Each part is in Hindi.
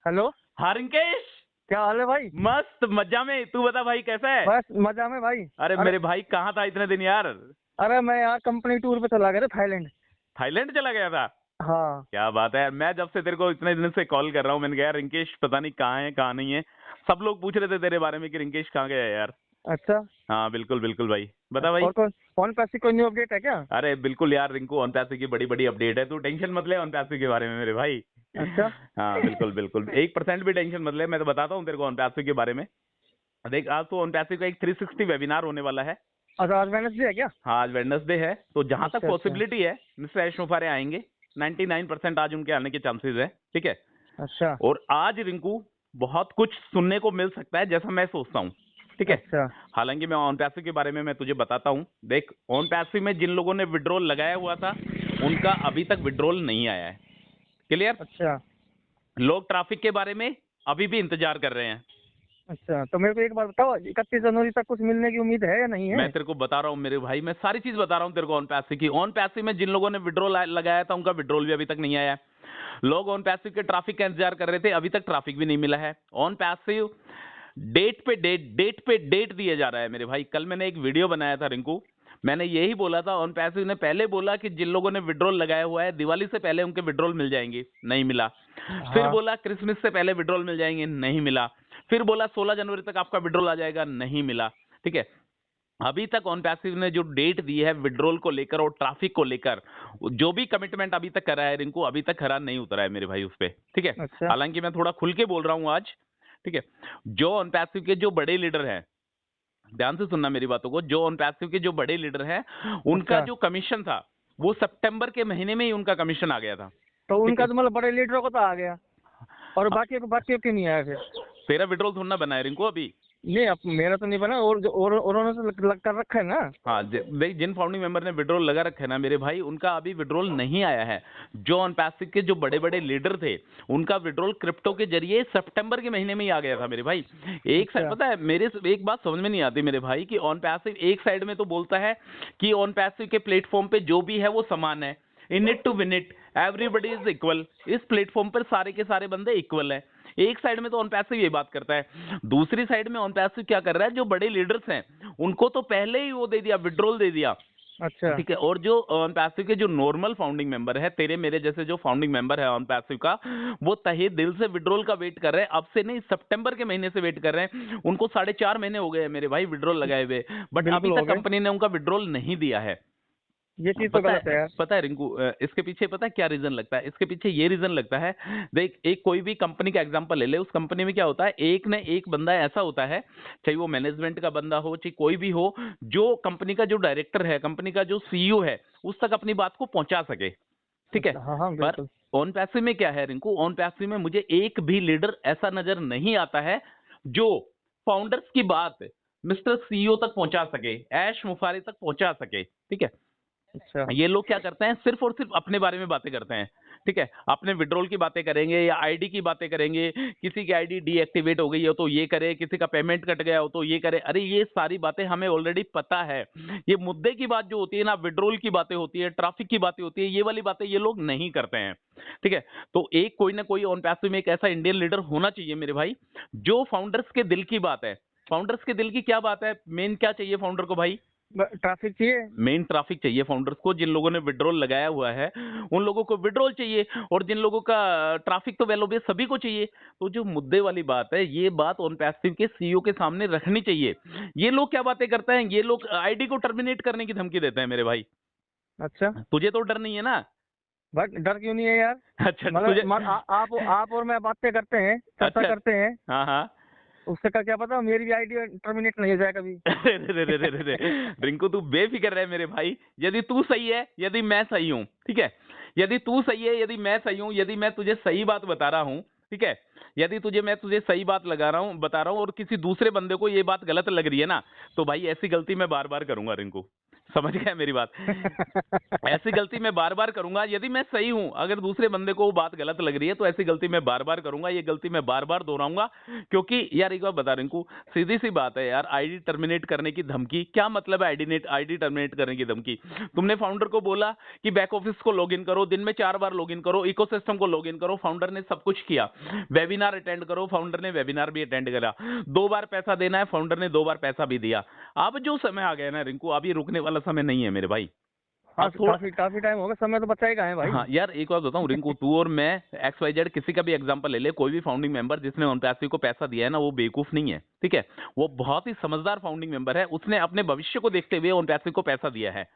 हेलो। हाँ रिंकेश। क्या हाल है भाई? मस्त मजा में। तू बता भाई कैसा है? बस मजा में भाई। अरे अरे मेरे भाई कहाँ था इतने दिन यार? अरे मैं यहाँ कंपनी टूर पे चला गया था, थाईलैंड। थाईलैंड चला गया था? हाँ। क्या बात है यार। मैं जब से तेरे को इतने दिन से कॉल कर रहा हूँ, मैंने कहा यार रिंकेश पता नहीं कहाँ है कहाँ नहीं है। सब लोग पूछ रहे थे तेरे बारे में कि रिंकेश कहाँ गया है यार। अच्छा। हाँ बिल्कुल बिल्कुल भाई, बता भाई। और कौन पैसे कोई न्यू अपडेट है क्या? अरे बिल्कुल यार रिंकू, ऑन पैसे की बड़ी बड़ी अपडेट है, तू टेंशन मत ले ऑन पैसे के बारे में मेरे भाई। अच्छा। हाँ बिल्कुल बिल्कुल, 1% भी टेंशन मत ले, मैं तो बताता हूँ तेरे को ऑन पैसे के बारे में। देख आज तो ऑन पैसे का एक 360 वेबिनार होने वाला है। अच्छा, आज वेडनेसडे है क्या? हाँ आज वेडनेसडे है, तो जहां तक अच्छा अच्छा। पॉसिबिलिटी है मिस्टर ऐश मुफारे आएंगे। 99% आज उनके आने के चांसेस है, ठीक है। अच्छा और आज रिंकू बहुत कुछ सुनने को मिल सकता है जैसा मैं सोचता हूँ, ठीक है। अच्छा। हालांकि मैं ऑन पैसिव के बारे में मैं तुझे बताता हूँ। देख ऑन पैसिव में जिन लोगों ने विड्रॉल लगाया हुआ था उनका अभी तक विड्रॉल नहीं आया है। क्लियर? अच्छा। लोग ट्रैफिक के बारे में अभी भी इंतजार कर रहे हैं। अच्छा, तो मेरे को एक बात बताओ, 31 जनवरी तक कुछ मिलने की उम्मीद है या नहीं मैं है? तेरे को बता रहा हूँ मेरे भाई, मैं सारी चीज बता रहा हूँ तेरे को ऑन पैसिव की। ऑन पैसिव में जिन लोगों ने विड्रॉल लगाया था उनका विड्रॉल भी अभी तक नहीं आया है। लोग ऑन पैसिव के ट्रैफिक का इंतजार कर रहे थे, अभी तक ट्रैफिक भी नहीं मिला है। ऑन पैसिव डेट दिया जा रहा है मेरे भाई। कल मैंने एक वीडियो बनाया था रिंकू, मैंने यही बोला था। ऑन पैसिव ने पहले बोला कि जिन लोगों ने विड्रॉल लगाया हुआ है दिवाली से पहले उनके विड्रॉल मिल जाएंगे, नहीं मिला। फिर हाँ। बोला क्रिसमस से पहले विड्रॉल मिल जाएंगे, नहीं मिला। फिर बोला 16 जनवरी तक आपका विड्रॉल आ जाएगा, नहीं मिला। ठीक है। अभी तक ऑन पैसिव ने जो डेट दी है विड्रॉल को लेकर और ट्रैफिक को लेकर, जो भी कमिटमेंट अभी तक करा है रिंकू, अभी तक खरा नहीं उतरा है मेरे भाई उस पे, ठीक है। अच्छा हालांकि मैं थोड़ा खुल के बोल रहा हूं आज, ठीक है। जो ऑन पैसिव के जो बड़े लीडर हैं, ध्यान से सुनना मेरी बातों को, जो ऑन पैसिव के जो बड़े लीडर हैं उनका अच्छा। जो कमीशन था वो सितंबर के महीने में ही उनका कमीशन आ गया था, तो ठीक उनका है। तो मतलब बड़े लीडरों को तो आ गया, और हाँ, बाकी क्यों नहीं आया फिर? तेरा विड्रॉल थोड़ा ना बना है रिंकू अभी। नहीं, अब मेरा तो नहीं बना, और जो और उन्होंने तो लग कर रखा है ना। हाँ देख, जिन फाउंडिंग मेंबर ने विड्रॉल लगा रखा है ना मेरे भाई, उनका अभी विड्रॉल नहीं आया है। जो ऑन पैसिव के जो बड़े बड़े लीडर थे उनका विड्रॉल क्रिप्टो के जरिए सितंबर के महीने में ही आ गया था मेरे भाई। एक साइड अच्छा। पता है मेरे एक बात समझ में नहीं आती मेरे भाई, कि ऑन पैसिव एक साइड में तो बोलता है कि ऑन पैसिव के प्लेटफॉर्म पे जो भी है वो समान है, in it to win it, everybody is equal, इस प्लेटफॉर्म पर सारे के सारे बंदे इक्वल है। एक साइड में तो ऑन पैसिव ये बात करता है, दूसरी साइड में ऑन पैसिव क्या कर रहा है, जो बड़े लीडर्स हैं उनको तो पहले ही वो दे दिया, विड्रॉल दे दिया, अच्छा। ठीक है। और जो ऑन पैसिव के जो नॉर्मल फाउंडिंग मेंबर है, तेरे मेरे जैसे जो फाउंडिंग मेंबर है ऑन पैसिव का, वो तहे दिल से विड्रॉल का वेट कर रहे हैं। अब से नहीं, सितंबर के महीने से वेट कर रहे हैं। उनको 4.5 महीने हो गए हैं मेरे भाई विड्रॉल लगाए हुए, बट अभी बिल्कुल हो तक गए। कंपनी ने उनका विड्रॉल नहीं दिया है। ये चीज तो गलत है यार। पता है रिंकू, इसके पीछे पता है क्या रीजन लगता है? इसके पीछे ये रीजन लगता है, देख एक कोई भी कंपनी का एग्जांपल ले ले, उस कंपनी में क्या होता है, एक न एक बंदा ऐसा होता है, चाहे वो मैनेजमेंट का बंदा हो चाहे कोई भी हो, जो कंपनी का जो डायरेक्टर है, कंपनी का जो सीईओ है, उस तक अपनी बात को पहुंचा सके, ठीक है। अच्छा, हाँ हाँ पर बिल्कुल। ऑन पैसिव में क्या है रिंकू, ऑन पैसिव में मुझे एक भी लीडर ऐसा नजर नहीं आता है जो फाउंडर्स की बात मिस्टर सीईओ तक पहुंचा सके, ऐश मुफारी तक पहुंचा सके, ठीक है। अच्छा। ये लोग क्या करते हैं, सिर्फ और सिर्फ अपने बारे में बातें करते हैं, ठीक है। अपने विड्रॉल की बातें करेंगे या आईडी की बातें करेंगे, किसी की आईडी डीएक्टिवेट हो गई हो तो ये करे, किसी का पेमेंट कट गया हो तो ये करे। अरे ये सारी बातें हमें ऑलरेडी पता है। ये मुद्दे की बात जो होती है ना, विड्रॉल की बातें होती है, ट्रैफिक की बातें होती है, ये वाली बातें ये लोग नहीं करते हैं, ठीक है। तो एक कोई ना कोई ऑन पैसिव में एक ऐसा इंडियन लीडर होना चाहिए मेरे भाई, जो फाउंडर्स के दिल की बात है। फाउंडर्स के दिल की क्या बात है, मेन क्या चाहिए फाउंडर को भाई? ट्रैफिक चाहिए। मेन ट्रैफिक चाहिए फाउंडर्स को। जिन लोगों ने विड्रॉल लगाया हुआ है उन लोगों को विड्रॉल चाहिए, और जिन लोगों का ट्रैफिक तो वेल ओबियस सभी को चाहिए। तो जो मुद्दे वाली बात है, ये बात ऑन पैसिव के सीईओ के सामने रखनी चाहिए। ये लोग क्या बातें करते हैं, ये लोग आईडी को टर्मिनेट करने की धमकी देते हैं मेरे भाई। अच्छा। तुझे तो डर नहीं है ना? बट डर क्यों नहीं है यार? अच्छा मतलब तुझे आप और मैं बातें करते हैं, चर्चा अच्छा। करते हैं। हाँ हाँ। उससे का क्या पता मेरी भी आईडी टर्मिनेट नहीं हो जाए कभी। अरे रे रे रे रे रे। रिंकू तू बेफिक्र रहे मेरे भाई, यदि तू सही है यदि मैं सही हूँ, ठीक है। यदि तू सही है यदि मैं सही हूँ, यदि मैं तुझे सही बात बता रहा हूँ, ठीक है, यदि मैं तुझे सही बात लगा रहा हूँ बता रहा हूँ, और किसी दूसरे बंदे को ये बात गलत लग रही है ना, तो भाई ऐसी गलती मैं बार बार करूंगा रिंकू। समझ गया मेरी बात? ऐसी गलती मैं बार बार करूंगा यदि मैं सही हूं, अगर दूसरे बंदे को वो बात गलत लग रही है तो ऐसी गलती मैं बार बार करूंगा, ये गलती मैं बार बार दोहराऊंगा। क्योंकि यार एक बार बता रिंकू, सीधी सी बात है यार, आईडी टर्मिनेट करने की धमकी, क्या मतलब है आईडी टर्मिनेट करने की धमकी? तुमने फाउंडर को बोला कि बैक ऑफिस को लॉगिन करो, दिन में 4 बार लॉगिन करो, इकोसिस्टम को लॉगिन करो, फाउंडर ने सब कुछ किया। वेबिनार अटेंड करो, फाउंडर ने वेबिनार भी अटेंड करा। 2 बार पैसा देना है, फाउंडर ने 2 बार पैसा भी दिया। अब जो समय आ गया ना रिंकू, अब ये रुकने वाला समय नहीं है मेरे भाई। हाँ, अब थोड़ा काफी काफी टाइम हो गया, समय तो बचा ही कहाँ है भाई। हाँ यार, एक बात बताऊं रिंकू, तू और मैं, XYZ किसी का भी एग्जांपल ले ले, कोई भी फाउंडिंग मेंबर जिसने ओनपैसिव को पैसा दिया है ना, वो बेवकूफ नहीं है, ठीक है? वो बहुत ही समझदार फाउंडिंग मेंबर है, उसने अपने भविष्य को देखते हुए ओनपैसिव को पैसा दिया है।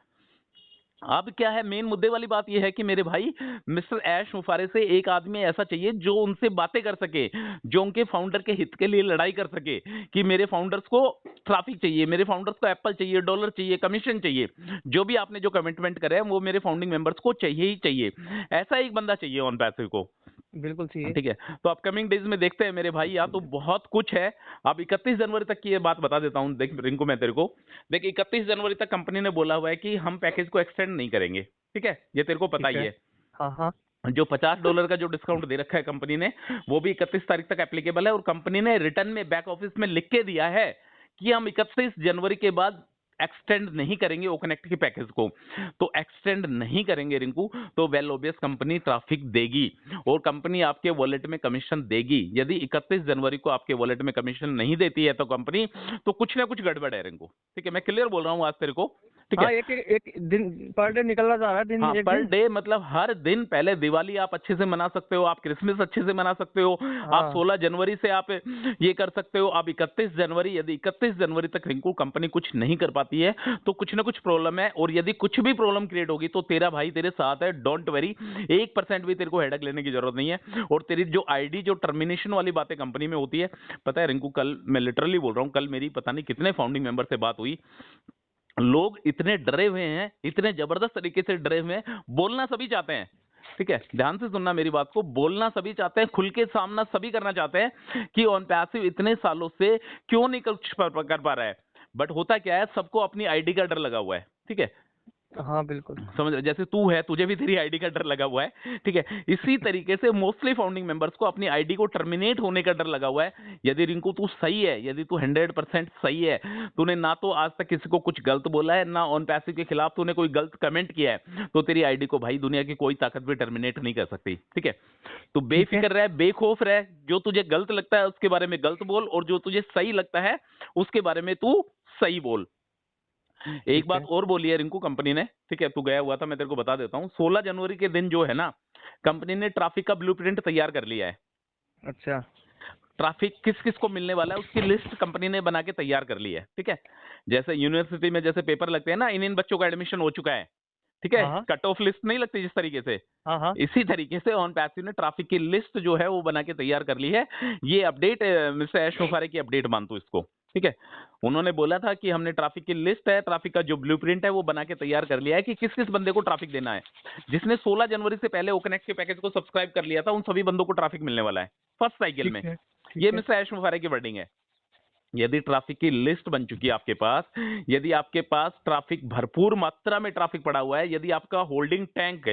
अब क्या है, मेन मुद्दे वाली बात यह है कि मेरे भाई, मिस्टर ऐश मुफारे से एक आदमी ऐसा चाहिए जो उनसे बातें कर सके, जो उनके फाउंडर के हित के लिए लड़ाई कर सके, कि मेरे फाउंडर्स को ट्रैफिक चाहिए, मेरे फाउंडर्स को एप्पल चाहिए, डॉलर चाहिए, कमीशन चाहिए, जो भी आपने जो कमिटमेंट करे हैं वो मेरे फाउंडिंग मेंबर्स को चाहिए ही चाहिए। ऐसा एक बंदा चाहिए ऑन पैसिव को, बिल्कुल चाहिए। ठीक है? तो अपकमिंग डेज में देखते हैं मेरे भाई, या तो बहुत कुछ है। अब 31 जनवरी तक की ये बात बता देता हूँ, देख रिंकू मैं तेरे को, देख 31 जनवरी तक कंपनी ने बोला हुआ है कि हम पैकेज को एक्सटेंड नहीं करेंगे, ठीक है? ये तेरे को पता ठीक ही है। है। हाँ हाँ। जो $50 का जो डिस्काउंट दे रखा है कंपनी ने, वो भी 31 तारीख तक एप्लीकेबल है, और कंपनी ने रिटर्न में बैक ऑफिस में लिख के दिया है कि हम 31 जनवरी के बाद एक्सटेंड नहीं करेंगे ओकनेक्ट के पैकेज को। तो एक्सटेंड नहीं करेंगे रिंकू, तो वेल ओबियस कंपनी ट्रैफिक देगी, और कंपनी आपके वॉलेट में कमीशन देगी। यदि 31 जनवरी को आपके वॉलेट में कमीशन नहीं देती है तो कंपनी, तो कुछ ना कुछ गड़बड़ है रिंकू, ठीक है? मैं क्लियर बोल रहा हूँ आज तेरे को, ठीक हाँ, है? एक दिन पर डे निकलना जा रहा है, दिन हाँ, एक पर दिन। डे मतलब हर दिन। पहले दिवाली आप अच्छे से मना सकते हो, आप क्रिसमस अच्छे से मना सकते हो, आप हाँ 16 जनवरी से आप ये कर सकते हो, आप 31 जनवरी, यदि 31 जनवरी तक रिंकू कंपनी कुछ नहीं कर पाती है तो कुछ ना कुछ प्रॉब्लम है, और यदि कुछ भी प्रॉब्लम क्रिएट होगी तो तेरा भाई तेरे साथ है, डोंट वरी। 1% भी तेरे को हेडक लेने की जरूरत नहीं है। और तेरी जो आईडी, जो टर्मिनेशन वाली बातें कंपनी में होती है, पता है रिंकू, कल मैं लिटरली बोल रहा हूँ, कल मेरी पता नहीं कितने फाउंडिंग मेंबर से बात हुई, लोग इतने डरे हुए हैं, इतने जबरदस्त तरीके से डरे हुए हैं। बोलना सभी चाहते हैं, ठीक है? ध्यान से सुनना मेरी बात को, बोलना सभी चाहते हैं, खुल के सामना सभी करना चाहते हैं कि ऑन पैसिव इतने सालों से क्यों नहीं कुछ कर पा रहा है। बट होता क्या है, सबको अपनी आईडी का डर लगा हुआ है, ठीक है? हाँ बिल्कुल। समझ रहे? जैसे तू है, तुझे भी तेरी आईडी का डर लगा हुआ है, ठीक है? इसी तरीके से मोस्टली फाउंडिंग मेंबर्स को अपनी आईडी को टर्मिनेट होने का डर लगा हुआ है। यदि रिंकू तू सही है, यदि तू 100% सही है, तूने ना तो आज तक किसी को कुछ गलत बोला है, ना ऑन पैसिव के खिलाफ तूने कोई गलत कमेंट किया है, तो तेरी आईडी को भाई दुनिया की कोई ताकत भी टर्मिनेट नहीं कर सकती, ठीक है? तो ठीक है। बेफिक्र रह, बेखौफ रह, जो तुझे गलत लगता है उसके बारे में गलत बोल, और जो तुझे सही लगता है उसके बारे में तू सही बोल। एक ठीक बात है। और बोली है रिंकू कंपनी ने, ठीक है? तू गया हुआ था, मैं तेरे को बता देता हूँ। 16 जनवरी के दिन जो है ना, कंपनी ने ट्रैफिक का ब्लूप्रिंट तैयार कर लिया है। अच्छा। ट्रैफिक किस किस को मिलने वाला है उसकी लिस्ट कंपनी ने बना के तैयार कर ली है, ठीक है? जैसे यूनिवर्सिटी में जैसे पेपर लगते हैं ना, इन बच्चों का एडमिशन हो चुका है, ठीक है? हाँ कट ऑफ लिस्ट नहीं लगती जिस तरीके से, हाँ। हाँ इसी तरीके से ऑन पैसिव ने ट्रैफिक की लिस्ट जो है वो बना के तैयार कर ली है। ये अपडेट मिस्टर ऐश मुफारे की अपडेट मान तू इसको, ठीक है? उन्होंने बोला था कि हमने ट्रैफिक की लिस्ट है, ट्रैफिक का जो ब्लूप्रिंट है वो बना के तैयार कर लिया है कि किस किस बंदे को ट्रैफिक देना है। जिसने 16 जनवरी से पहले ओकनेक्ट के पैकेज को सब्सक्राइब कर लिया था, उन सभी बंदों को ट्रैफिक मिलने वाला है फर्स्ट साइकिल ठीक में। है। ये ठीक है। मिस्टर ऐश मुफारे की वर्डिंग है। यदि ट्रैफिक की लिस्ट बन चुकी है आपके पास, यदि आपके पास ट्रैफिक, भरपूर मात्रा में ट्रैफिक पड़ा हुआ है, यदि आपका होल्डिंग टैंक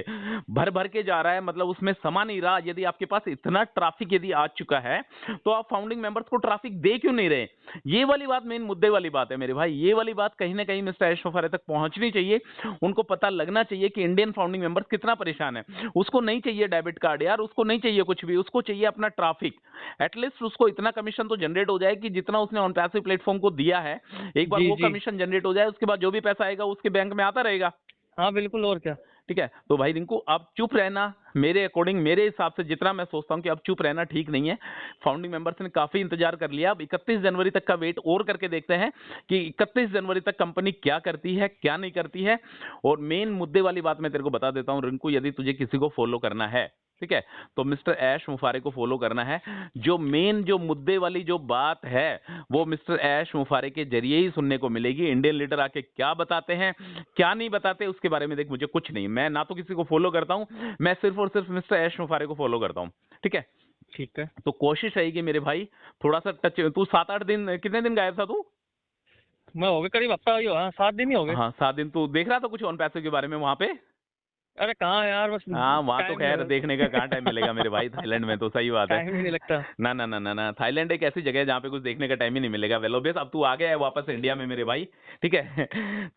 भर भर के जा रहा है, मतलब उसमें समा नहीं रहा, यदि आपके पास इतना ट्रैफिक यदि आ चुका है, तो आप फाउंडिंग मेंबर्स को ट्रैफिक दे क्यों नहीं रहे? ये वाली बात मेन मुद्दे वाली बात है मेरे भाई। ये वाली बात कहीं ना कहीं मिस्टर ऐश मुफारे तक पहुंचनी चाहिए। उनको पता लगना चाहिए कि इंडियन फाउंडिंग मेंबर्स कितना परेशान है। उसको नहीं चाहिए डेबिट कार्ड यार, उसको नहीं चाहिए कुछ भी, उसको चाहिए अपना ट्रैफिक। एटलीस्ट उसको इतना कमीशन तो जनरेट हो जाए कि जितना उसने ऑन पैसिव प्लेटफॉर्म को दिया है, एक बार जी वो जी। कमीशन जनरेट हो जाए, उसके बाद जो भी पैसा आएगा उसके बैंक में आता रहेगा, हाँ बिल्कुल, और क्या। ठीक है? तो भाई रिंकू, आप चुप रहना, मेरे अकॉर्डिंग, मेरे हिसाब से जितना मैं सोचता हूं कि अब चुप रहना ठीक नहीं है। फाउंडिंग मेंबर्स ने काफी इंतजार कर लिया, अब 31 जनवरी तक का वेट और करके देखते हैं कि 31 जनवरी तक कंपनी क्या करती है, क्या नहीं करती है। और मेन मुद्दे वाली बात मैं तेरे को बता देता हूं रिंकू, यदि तुझे किसी को फॉलो करना है, ठीक है, तो मिस्टर ऐश मुफारे को फॉलो करना है। जो मेन जो मुद्दे वाली जो बात है वो मिस्टर ऐश मुफारे के जरिए ही सुनने को मिलेगी। इंडियन लीडर आके क्या बताते हैं, क्या नहीं बताते, उसके बारे में देख, मुझे कुछ नहीं, मैं ना तो किसी को फॉलो करता हूं, मैं सिर्फ और सिर्फ मिस्टर ऐश मुफारे को फॉलो करता हूं, ठीक है? ठीक है। तो कोशिश रहेगी मेरे भाई, थोड़ा सा टच, तू 7-8 दिन, कितने दिन गायब था तू? मैं हो गए करीब हफ्ता ही हुआ, 7 दिन ही हो गए। हाँ 7 दिन। तू देख रहा था कुछ ऑन पैसे के बारे में वहाँ पे? अरे कहाँ यार, बस हाँ वहाँ तो टाइम खैर नहीं, देखने का कहाँ टाइम मिलेगा मेरे भाई, थाईलैंड में तो सही बात है। टाइम ही नहीं लगता। ना ना ना ना ना, थाईलैंड एक ऐसी जगह है जहाँ पे कुछ देखने का टाइम ही नहीं मिलेगा। वेल ओबियस अब तू आ गया है वापस इंडिया में मेरे भाई, ठीक है।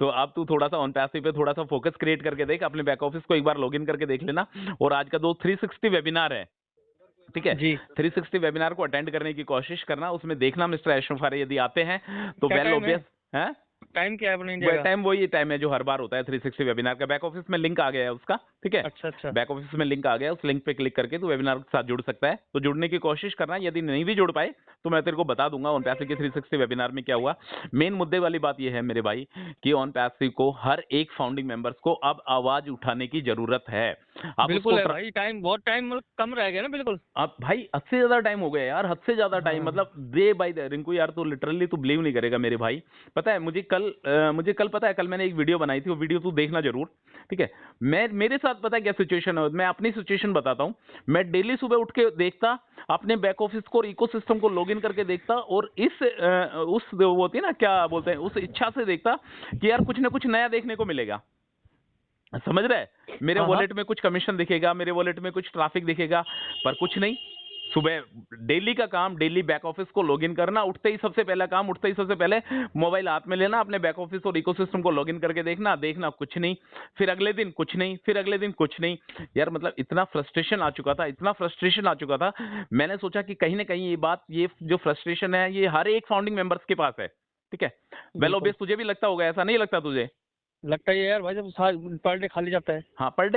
तो अब तू थोड़ा सा ऑन पैसिव पे थोड़ा सा फोकस क्रिएट करके देख, अपने बैक ऑफिस को एक बार लॉगिन करके देख लेना। और आज का 360 वेबिनार है, ठीक है। जी। 360 वेबिनार को अटेंड करने की कोशिश करना, उसमें देखना मिस्टर एश मुफारे यदि आते हैं तो क्या वेल टाइम है? ओबियस है। टाइम क्या है अपने इंडिया वह का? टाइम वही टाइम है जो हर बार होता है 360 वेबिनार का। बैक ऑफिस में लिंक आ गया है उसका, ठीक है। अच्छा अच्छा। बैक ऑफिस में लिंक आ गया है, उस लिंक पे क्लिक करके तू वेबिनार के साथ जुड़ सकता है। तो जुड़ने की कोशिश करना, यदि नहीं भी जुड़ पाए तो मैं तेरे को बता दूंगा ऑन पैसिव के 360 वेबिनार में क्या हुआ। मेन मुद्दे वाली बात यह है मेरे भाई कि ऑन पैसिव को हर एक फाउंडिंग मेंबर्स को अब आवाज उठाने की जरूरत है। आप बिल्कुल है उसको भाई, टाइम बहुत टाइम मतलब कम रह गया ना, बिल्कुल। अब भाई हद से ज्यादा टाइम हो गया यार, हद से ज्यादा टाइम, हाँ। मतलब डे बाय डे। रिंकू यार तू लिटरली तू बिलीव नहीं करेगा मेरे भाई। पता है मुझे कल पता है, कल मैंने एक वीडियो बनाई थी, वो वीडियो तू देखना जरूर, ठीक है। मैं मेरे साथ पता है क्या सिचुएशन है, मैं अपनी सिचुएशन बताता हूँ। मैं डेली सुबह उठ के देखता अपने बैक ऑफिस को और इकोसिस्टम को लॉगिन करके देखता, और उस वो होती है ना क्या बोलते हैं, उस इच्छा से देखता कि यार कुछ ना कुछ नया देखने को मिलेगा। समझ रहा है? मेरे हाँ हाँ। वॉलेट में कुछ कमीशन दिखेगा, मेरे वॉलेट में कुछ ट्रैफिक दिखेगा, पर कुछ नहीं। सुबह डेली का काम, डेली बैक ऑफिस को लॉगिन करना, उठते ही सबसे पहला काम, उठते ही सबसे पहले मोबाइल हाथ में लेना, अपने बैक ऑफिस और इकोसिस्टम को लॉगिन करके देखना कुछ नहीं। फिर अगले दिन कुछ नहीं, फिर अगले दिन कुछ नहीं। यार मतलब इतना फ्रस्ट्रेशन आ चुका था, इतना फ्रस्ट्रेशन आ चुका था। मैंने सोचा कि कहीं ना कहीं ये जो फ्रस्ट्रेशन है ये हर एक फाउंडिंग मेंबर्स के पास है, ठीक है। वेल बिल्कुल ओबियस तुझे भी लगता होगा, ऐसा नहीं लगता तुझे? लगता ही है यार भाई, जब पर डे खाली जाता है। हाँ per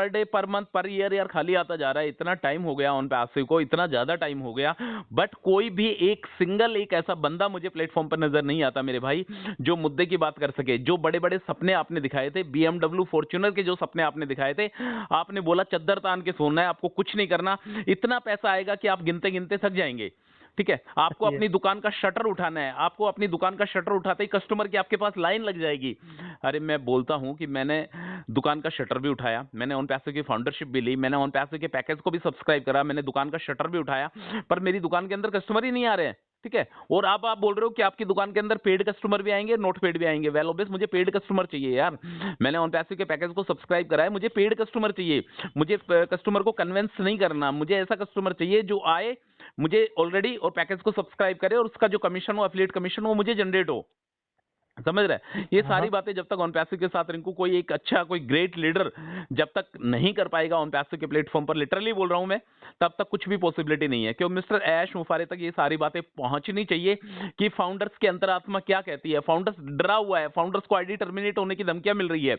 day per month per year यार खाली आता जा रहा है। इतना टाइम हो गया ऑन पैसिव को, इतना ज्यादा टाइम हो गया, बट कोई भी एक ऐसा बंदा मुझे प्लेटफॉर्म पर नजर नहीं आता मेरे भाई, जो मुद्दे की बात कर सके। जो बड़े बड़े सपने आपने दिखाए थे, BMW फॉर्च्यूनर के जो सपने आपने दिखाए थे, आपने बोला चद्दर तान के सोना है, आपको कुछ नहीं करना, इतना पैसा आएगा कि आप गिनते गिनते थक जाएंगे, ठीक है। आपको ये अपनी दुकान का शटर उठाना है, आपको अपनी दुकान का शटर उठाते ही कस्टमर की आपके पास लाइन लग जाएगी। अरे मैं बोलता हूं कि मैंने दुकान का शटर भी उठाया, मैंने ऑन पैसे की फाउंडरशिप भी ली, मैंने ऑन पैसे के पैकेज को भी सब्सक्राइब करा, मैंने दुकान का शटर भी उठाया, पर मेरी दुकान के अंदर कस्टमर ही नहीं आ रहे हैं, ठीक है। और अब आप बोल रहे हो कि आपकी दुकान के अंदर पेड कस्टमर भी आएंगे, नोट पेड भी आएंगे। वेल ऑब्वियस मुझे पेड कस्टमर चाहिए यार। मैंने ऑन पैसे के पैकेज को सब्सक्राइब करा है, मुझे पेड कस्टमर चाहिए। मुझे कस्टमर को कन्विंस नहीं करना, मुझे ऐसा कस्टमर चाहिए जो आए, मुझे ऑलरेडी और पैकेज को सब्सक्राइब करे, और उसका जो कमीशन हो, एफिलिएट कमीशन, वो मुझे जनरेट हो। समझ रहे हैं? ये हाँ सारी हाँ। बातें जब तक ऑन पैसिव के साथ रिंकू कोई एक अच्छा कोई ग्रेट लीडर जब तक नहीं कर पाएगा ऑन पैसिव के प्लेटफॉर्म पर, लिटरली बोल रहा हूं मैं, तब तक कुछ भी पॉसिबिलिटी नहीं है। क्यों मिस्टर ऐश मुफारे तक ये सारी बातें पहुंचनी चाहिए कि फाउंडर्स की अंतरात्मा क्या कहती है। फाउंडर्स डरा हुआ है, फाउंडर्स को आईडी टर्मिनेट होने की धमकियां मिल रही है,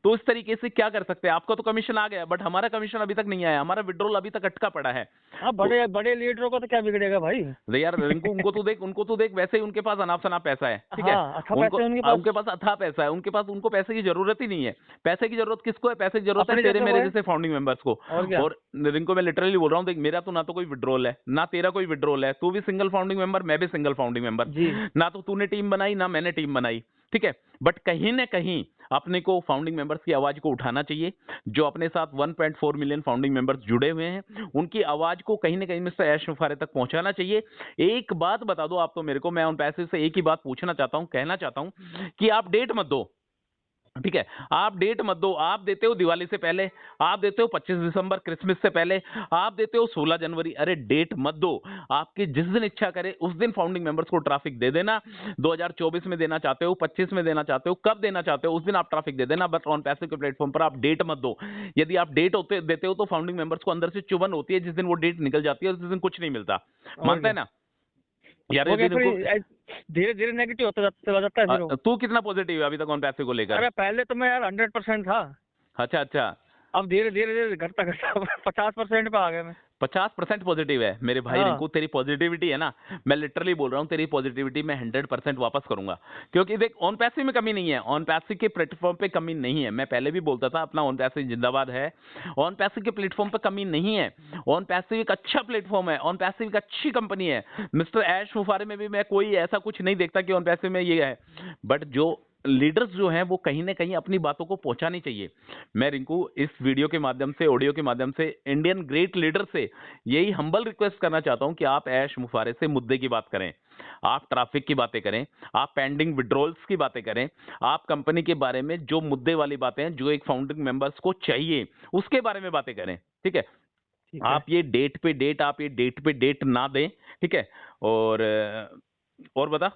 तो इस तरीके से क्या कर सकते हैं? आपका तो कमीशन आ गया, बट हमारा कमीशन अभी तक नहीं आया, हमारा विड्रॉल अभी तक अटका पड़ा है। हाँ, तो बड़े बड़े लीडरों को तो क्या बिगड़ेगा भाई। अरे यार रिंकू, उनको तो देख, वैसे ही उनके पास अनाप शनाप पैसा है, ठीक है। हाँ, अच्छा उनको पैसे उनके पास। उनके पास अथाह पैसा है, उनको पैसे की जरूरत ही नहीं है। पैसे की जरूरत किसको है? पैसे की जरूरत है अपने तेरे जैसे को मेरे है। जैसे फाउंडिंग मेंबर्स को। और क्या। और रिंकू मैं लिटरली बोल रहा हूँ, देख मेरा तो ना तो कोई विड्रॉल है, ना तेरा कोई विड्रॉल है। तू भी सिंगल फाउंडिंग मेंबर, मैं भी सिंगल फाउंडिंग मेंबर। जी। ना तो तूने टीम बनाई, ना मैंने टीम बनाई, ठीक है। बट कहीं ना कहीं अपने को फाउंडिंग मेंबर्स की आवाज को उठाना चाहिए। जो अपने साथ 1.4 मिलियन फाउंडिंग मेंबर्स जुड़े हुए हैं, उनकी आवाज को कहीं ना कहीं मिस्टर ऐश मुफारे तक पहुंचाना चाहिए। एक बात बता दो आप तो मेरे को, मैं उन पैसे से एक ही बात पूछना चाहता हूं, कहना चाहता हूं कि आप डेट मत दो, ठीक है। आप डेट मत दो। आप देते हो दिवाली से पहले, आप देते हो 25 दिसंबर क्रिसमस से पहले, आप देते हो 16 जनवरी। अरे डेट मत दो। आपकी जिस दिन इच्छा करे उस दिन फाउंडिंग मेंबर्स को ट्रैफिक दे देना। 2024 में देना चाहते हो, 25 में देना चाहते हो, कब देना चाहते हो उस दिन आप ट्रैफिक दे देना, बट ऑन पैसे के प्लेटफॉर्म पर आप डेट मत दो। यदि आप डेट देते हो तो फाउंडिंग मेंबर्स को अंदर से चुभन होती है, जिस दिन वो डेट निकल जाती है उस दिन कुछ नहीं मिलता। और मानता है क्या। ना यार? वो यदि क्या इनको फिर धीरे धीरे नेगेटिव होता चला जाता है फिर वो। तू कितना पॉजिटिव है अभी तक ऑन पैसे को लेकर? अरे पहले तो मैं यार 100% था। अच्छा अच्छा। अब धीरे धीरे धीरे घटता घटता 50% पे आ गया मैं। 50% पॉजिटिव है मेरे भाई हाँ। रिंकू। तेरी पॉजिटिविटी है ना, मैं लिटरली बोल रहा हूँ, तेरी पॉजिटिविटी मैं 100% वापस करूंगा। क्योंकि देख ऑन पैसे में कमी नहीं है, ऑन पैसे के प्लेटफॉर्म पे कमी नहीं है। मैं पहले भी बोलता था अपना ऑन पैसे जिंदाबाद है। ऑन पैसे के प्लेटफॉर्म पे कमी नहीं है। ऑन पैसे एक अच्छा प्लेटफॉर्म है, ऑन पैसे एक अच्छी कंपनी है। मिस्टर ऐश मुफारे में भी मैं कोई ऐसा कुछ नहीं देखता कि ऑन पैसे में ये है, बट जो लीडर्स जो हैं वो कहीं ना कहीं अपनी बातों को पहुंचानी चाहिए। मैं रिंकू इस वीडियो के माध्यम से, ऑडियो के माध्यम से इंडियन ग्रेट लीडर से यही हम्बल रिक्वेस्ट करना चाहता हूं कि आप ऐश मुफारे से मुद्दे की बात करें, आप ट्रैफिक की बातें करें, आप पेंडिंग विड्रॉल्स की बातें करें, आप कंपनी के बारे में जो मुद्दे वाली बातें हैं जो एक फाउंडिंग मेंबर्स को चाहिए उसके बारे में बातें करें। ठीक है, ठीक है। आप ये डेट पे डेट ना दें। ठीक है, और बता।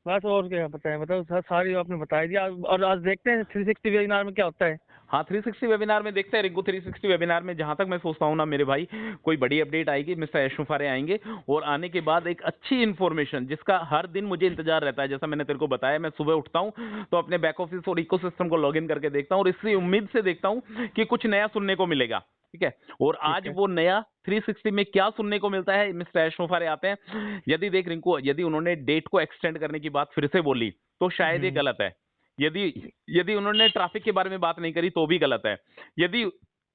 बस और क्या बताएं, मतलब सारी आपने बता दिया। और आज देखते हैं 360 वेबिनार में क्या होता है। हाँ, 360 वेबिनार में देखते हैं रिंकू। 360 वेबिनार में जहां तक मैं सोचता हूँ ना मेरे भाई, कोई बड़ी अपडेट आएगी, मिस्टर ऐश मुफारे आएंगे और आने के बाद एक अच्छी इन्फॉर्मेशन जिसका हर दिन मुझे इंतजार रहता है। जैसा मैंने तेरे को बताया, मैं सुबह उठता हूँ तो अपने बैक ऑफिस और इकोसिस्टम को लॉग इन करके देखता हूँ और इसी उम्मीद से देखता हूँ कि कुछ नया सुनने को मिलेगा। ठीक है, और आज वो नया 360 में क्या सुनने को मिलता है, मिस्टर ऐश मुफारे आते हैं। यदि देख रिंकू, यदि उन्होंने डेट को एक्सटेंड करने की बात फिर से बोली तो शायद ये गलत है। यदि यदि उन्होंने ट्रैफिक के बारे में बात नहीं करी तो भी गलत है। यदि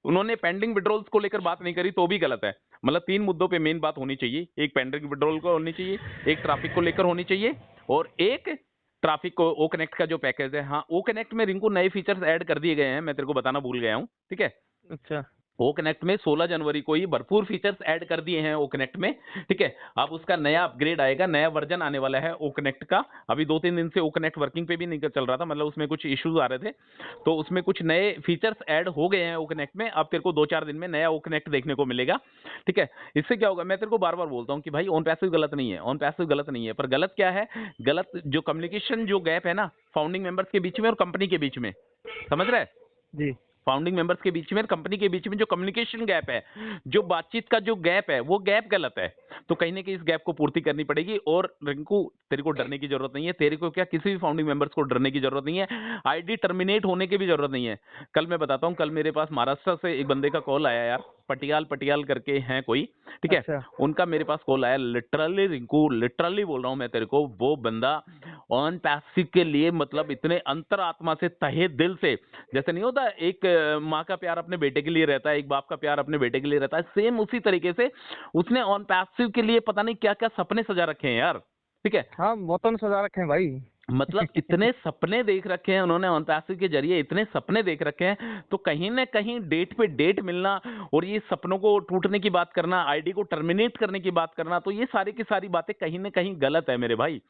उन्होंने पेंडिंग विड्रॉल्स को लेकर बात नहीं करी तो भी गलत है। मतलब 3 मुद्दों पे मेन बात होनी चाहिए। एक पेंडिंग विड्रॉल को होनी चाहिए, एक ट्रैफिक को लेकर होनी चाहिए और एक ट्रैफिक को ओ कनेक्ट का जो पैकेज है। हाँ, ओ कनेक्ट में रिंकू नए फीचर्स ऐड कर दिए गए हैं, मैं तेरे को बताना भूल गया हूँ। ठीक है, अच्छा। ओ कनेक्ट में 16 जनवरी को ही भरपूर फीचर्स ऐड कर दिए हैं ओ कनेक्ट में। ठीक है, अब उसका नया अपग्रेड आएगा, नया वर्जन आने वाला है ओ कनेक्ट का। अभी 2-3 दिन से ओ कनेक्ट वर्किंग पे भी नहीं चल रहा था, मतलब उसमें कुछ इश्यूज आ रहे थे, तो उसमें कुछ नए फीचर्स ऐड हो गए हैं ओ कनेक्ट में। अब तेरे को 2-4 दिन में नया ओ कनेक्ट देखने को मिलेगा। ठीक है, इससे क्या होगा, मैं तेरे को बार बार बोलता हूँ कि भाई ऑन पैसिव गलत नहीं है, ऑन पैसिव गलत नहीं है, पर गलत क्या है, गलत जो कम्युनिकेशन जो गैप है ना फाउंडिंग मेंबर्स के बीच में और कंपनी के बीच में, समझ रहा है, जी। फाउंडिंग मेंबर्स के बीच में और कंपनी के बीच में जो कम्युनिकेशन गैप है, जो बातचीत का जो गैप है, वो गैप गलत है। तो कहीं ना कहीं इस गैप को पूर्ति करनी पड़ेगी। और रिंकू, तेरे को डरने की जरूरत नहीं है, तेरे को क्या किसी भी फाउंडिंग मेंबर्स को डरने की जरूरत नहीं है, आईडी टर्मिनेट होने की भी जरूरत नहीं है। कल मैं बताता हूँ, कल मेरे पास महाराष्ट्र से एक बंदे का कॉल आया यार, पटियाल करके हैं कोई। ठीक है, अच्छा। उनका मेरे पास कॉल आया, लिटरली रिंकू, लिटरली बोल रहा हूँ मैं तेरे को, वो बंदा ऑन पैसिव के लिए मतलब इतने अंतरात्मा से, तहे दिल से, जैसे नहीं होता एक माँ का प्यार अपने बेटे के लिए रहता है, एक बाप का प्यार अपने बेटे के लिए रहता है, सेम उसी तरीके से उसने ऑन पैसिव के लिए पता नहीं क्या क्या सपने सजा रखे हैं यार। ठीक है, हाँ, बहुत सजा रखे हैं भाई। मतलब इतने सपने देख रखे हैं उन्होंने ऑन पैसिव के जरिए, इतने सपने देख रखे हैं, तो कहीं ना कहीं डेट पे डेट मिलना और ये सपनों को टूटने की बात करना, आईडी को टर्मिनेट करने की बात करना, तो ये सारी की सारी बातें कहीं ना कहीं गलत है मेरे भाई।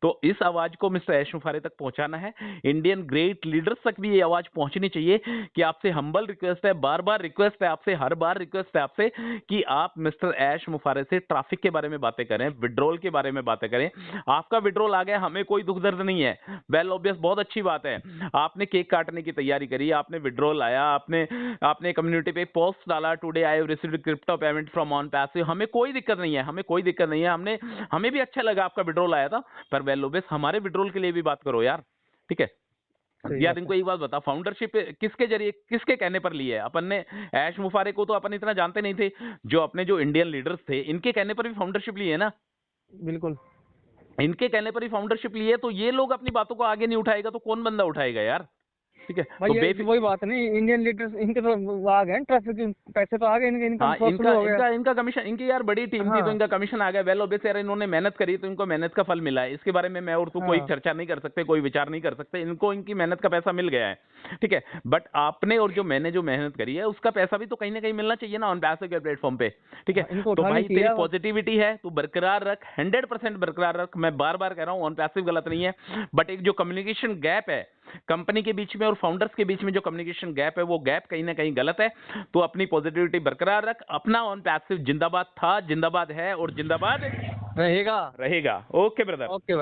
तो इस आवाज को मिस्टर ऐश मुफारे तक पहुंचाना है, इंडियन ग्रेट लीडर्स तक भी ये आवाज पहुंचनी चाहिए कि आपसे हम्बल रिक्वेस्ट है, बार बार रिक्वेस्ट है आपसे, हर बार रिक्वेस्ट है आपसे कि आप मिस्टर ऐश मुफारे से ट्रैफिक के बारे में बातें करें, विड्रॉल के बारे में बातें करें। आपका विड्रॉल आ गया, हमें कोई दुख दर्द नहीं है, वेल ऑब्वियस, बहुत अच्छी बात है। आपने केक काटने की तैयारी करी, आपने विड्रॉल आया, आपने कम्युनिटी पे पोस्ट डाला, today I have received crypto payment from on passive, हमें कोई दिक्कत नहीं है, हमें कोई दिक्कत नहीं है। हमें भी अच्छा लगा आपका विड्रॉल आया था, पर वेल ऑब्वियस हमारे विड्रॉल के लिए भी बात करो यार। ठीक है सही यार, बात इनको है। एक बात बता, फाउंडरशिप किसके जरिए, किसके कहने पर ली है अपन ने? ऐश मुफारे को तो अपन इतना जानते नहीं थे, जो अपने जो इंडियन लीडर्स थे इनके कहने पर भी फाउंडरशिप ली है ना, बिल्कुल। इनके कहने पर ही फाउंडरशिप ली है। तो ये लोग अपनी बातों को आगे नहीं उठाएगा तो कौन बंदा उठाएगा यार। ठीक है, भाई तो ये वही बात नहीं, इंडियन लीडर्स इनके तो वो आ गए ट्रैफिक, पैसे तो आ गए, इनके इनकम हाँ, सोर्स इनका शुरू हो गया। इनका इनका कमीशन, इनकी यार बड़ी टीम थी तो हाँ। इनका कमीशन आ गया। वेल ऑब्वियस यार, इन्होंने मेहनत करी तो इनको मेहनत का फल मिला है। इसके बारे में मैं और तू कोई हाँ। चर्चा नहीं कर सकते, कोई विचार नहीं कर सकते, इनको इनकी मेहनत का पैसा मिल गया है। ठीक है, बट आपने और जो मैंने जो मेहनत करी है उसका पैसा भी तो कहीं ना कहीं मिलना चाहिए ना ऑन पैसिव के प्लेटफॉर्म पे। ठीक है, हाँ, इनको तो उठानी भाई चाहिए तेरी अब। पॉजिटिविटी है तू बरकरार रख, 100% बरकरार रख। मैं बार बार कह रहा हूँ ऑन पैसिव गलत नहीं है, बट एक जो कम्युनिकेशन गैप है कंपनी के बीच में और फाउंडर्स के बीच में, जो कम्युनिकेशन गैप है, वो गैप कहीं ना कहीं गलत है। तो अपनी पॉजिटिविटी बरकरार रख, अपना ऑन पैसिव जिंदाबाद था, जिंदाबाद है और जिंदाबाद रहेगा। रहेगा। Okay brother. ओके।